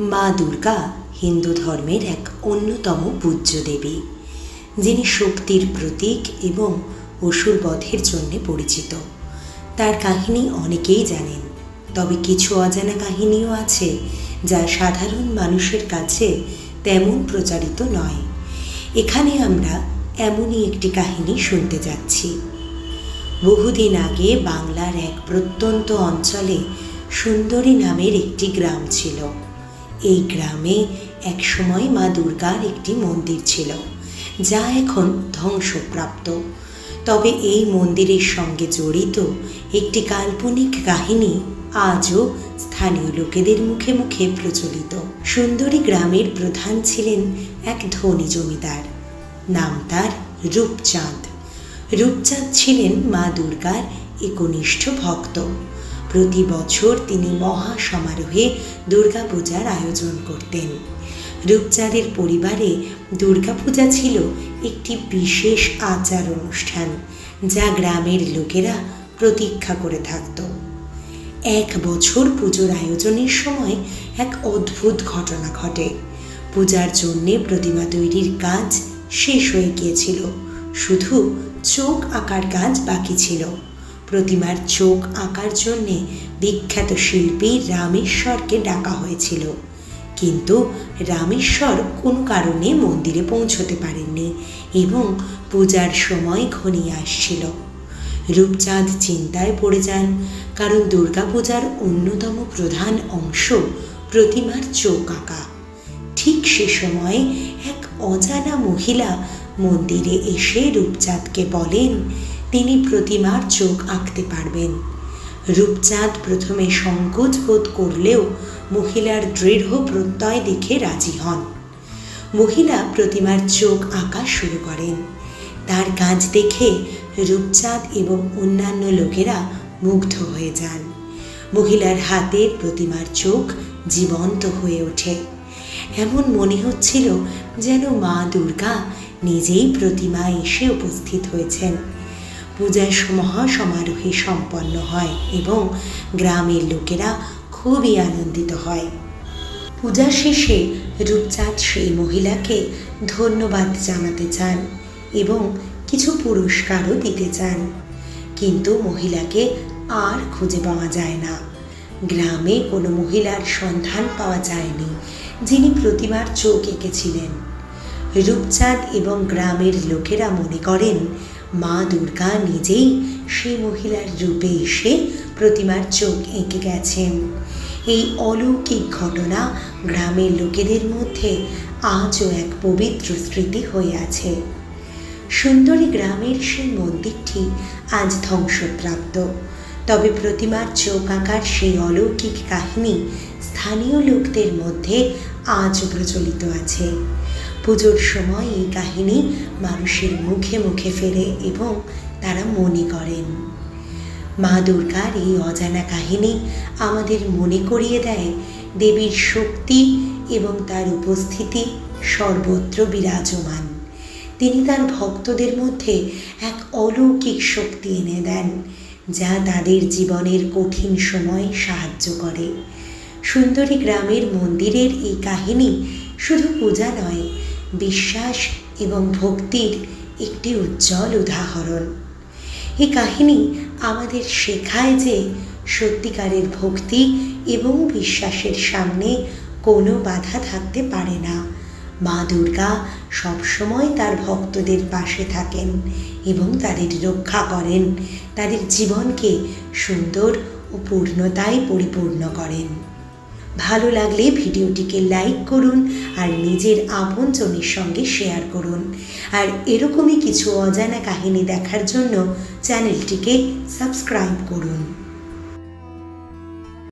মা দুর্গা হিন্দু ধর্মের এক অন্যতম পূজ্য দেবী, যিনি শক্তির প্রতীক এবং অসুর বধের জন্য পরিচিত। তার কাহিনী অনেকেই জানেন, তবে কিছু অজানা কাহিনীও আছে যা সাধারণ মানুষের কাছে তেমন প্রচারিত নয়। এখানে আমরা এমনই একটি কাহিনী শুনতে যাচ্ছি। বহুদিন আগে বাংলার এক প্রত্যন্ত অঞ্চলে সুন্দরী নামের একটি গ্রাম ছিল। এই গ্রামে একসময় মা দুর্গার একটি মন্দির ছিল, যা এখন ধ্বংসপ্রাপ্ত। তবে এই মন্দিরের সঙ্গে জড়িত একটি কাল্পনিক কাহিনী আজও স্থানীয় লোকেদের মুখে মুখে প্রচলিত। সুন্দরী গ্রামের প্রধান ছিলেন এক ধনী জমিদার, নাম তার রূপচাঁদ। রূপচাঁদ ছিলেন মা দুর্গার একনিষ্ঠ ভক্ত। প্রতি বছর তিনি মহা সমারোহে দুর্গাপূজার আয়োজন করতেন। রূপচাঁদের পরিবারে দুর্গাপূজা ছিল একটি বিশেষ আচার অনুষ্ঠান, যা গ্রামের লোকেরা প্রতীক্ষা করে থাকত। এক বছর পুজোর আয়োজনের সময় এক অদ্ভুত ঘটনা ঘটে। পূজার জন্যে প্রতিমা তৈরির কাজ শেষ হয়ে গিয়েছিল, শুধু চোখ আঁকার কাজ বাকি ছিল। প্রতিমার চোখ আঁকার জন্যে বিখ্যাত শিল্পী রামেশ্বরকে ডাকা হয়েছিল, কিন্তু রামেশ্বর কোনো কারণে মন্দিরে পৌঁছতে পারেননি এবং পূজার সময় ঘনিয়ে আসছিল। রূপচাঁদ চিন্তায় পড়ে যান, কারণ দুর্গাপূজার অন্যতম প্রধান অংশ প্রতিমার চোখ আঁকা। ঠিক সে সময় এক অজানা মহিলা মন্দিরে এসে রূপচাঁদকে বলেন তিনি প্রতিমার চোখ আঁকতে পারবেন। রূপচাঁদ প্রথমে সংকোচ বোধ করলেও মহিলার দৃঢ় প্রত্যয় দেখে রাজি হন। মহিলা প্রতিমার চোখ আঁকা শুরু করেন। তার কাজ দেখে রূপচাঁদ এবং অন্যান্য লোকেরা মুগ্ধ হয়ে যান। মহিলার হাতের প্রতিমার চোখ জীবন্ত হয়ে ওঠে। এমন মনে হচ্ছিল যেন মা দুর্গা নিজেই প্রতিমায় এসে উপস্থিত হয়েছেন। পূজা মহা সমারোহে সম্পন্ন হয় এবং গ্রামের লোকেরা খুবই আনন্দিত হয়। পূজা শেষে রূপচাঁদ সেই মহিলাকে ধন্যবাদ জানাতে চান এবং কিছু পুরস্কারও দিতে চান, কিন্তু মহিলাকে আর খুঁজে পাওয়া যায় না। গ্রামে কোনো মহিলার সন্ধান পাওয়া যায়নি যিনি প্রতিমার চোখ এঁকেছিলেন। রূপচাঁদ এবং গ্রামের লোকেরা মনে করেন মা দুর্গা নিজেই সেই মহিলার রূপে এসে প্রতিমার চোখ এঁকে গেছেন। এই অলৌকিক ঘটনা গ্রামের লোকেদের মধ্যে আজও এক পবিত্র স্মৃতি হয়ে আছে। সুন্দরী গ্রামের সেই মন্দিরটি আজ ধ্বংসপ্রাপ্ত, তবে প্রতিমার চোখ আঁকার সেই অলৌকিক কাহিনী স্থানীয় লোকদের মধ্যে আজও প্রচলিত আছে। পুজোর সময় এই কাহিনী মানুষের মুখে মুখে ফেরে এবং তারা মনে করেন। মা দুর্গার এই অজানা কাহিনী আমাদের মনে করিয়ে দেয় দেবীর শক্তি এবং তার উপস্থিতি সর্বত্র বিরাজমান। তিনি তার ভক্তদের মধ্যে এক অলৌকিক শক্তি এনে দেন, যা তাদের জীবনের কঠিন সময় সাহায্য করে। সুন্দরী গ্রামের মন্দিরের এই কাহিনী শুধু পূজা নয়, বিশ্বাস এবং ভক্তির একটি উজ্জ্বল উদাহরণ। এই কাহিনী আমাদের শেখায় যে সত্যিকারের ভক্তি এবং বিশ্বাসের সামনে কোনো বাধা থাকতে পারে না। মা দুর্গা সবসময় তার ভক্তদের পাশে থাকেন এবং তাদের রক্ষা করেন, তাদের জীবনকে সুন্দর ও পূর্ণতায় পরিপূর্ণ করেন। ভালো লাগলে ভিডিওটিকে লাইক করুন আর নিজের আপনজনের সঙ্গে শেয়ার করুন। আর এরকমই কিছু অজানা কাহিনী দেখার জন্য চ্যানেলটিকে সাবস্ক্রাইব করুন।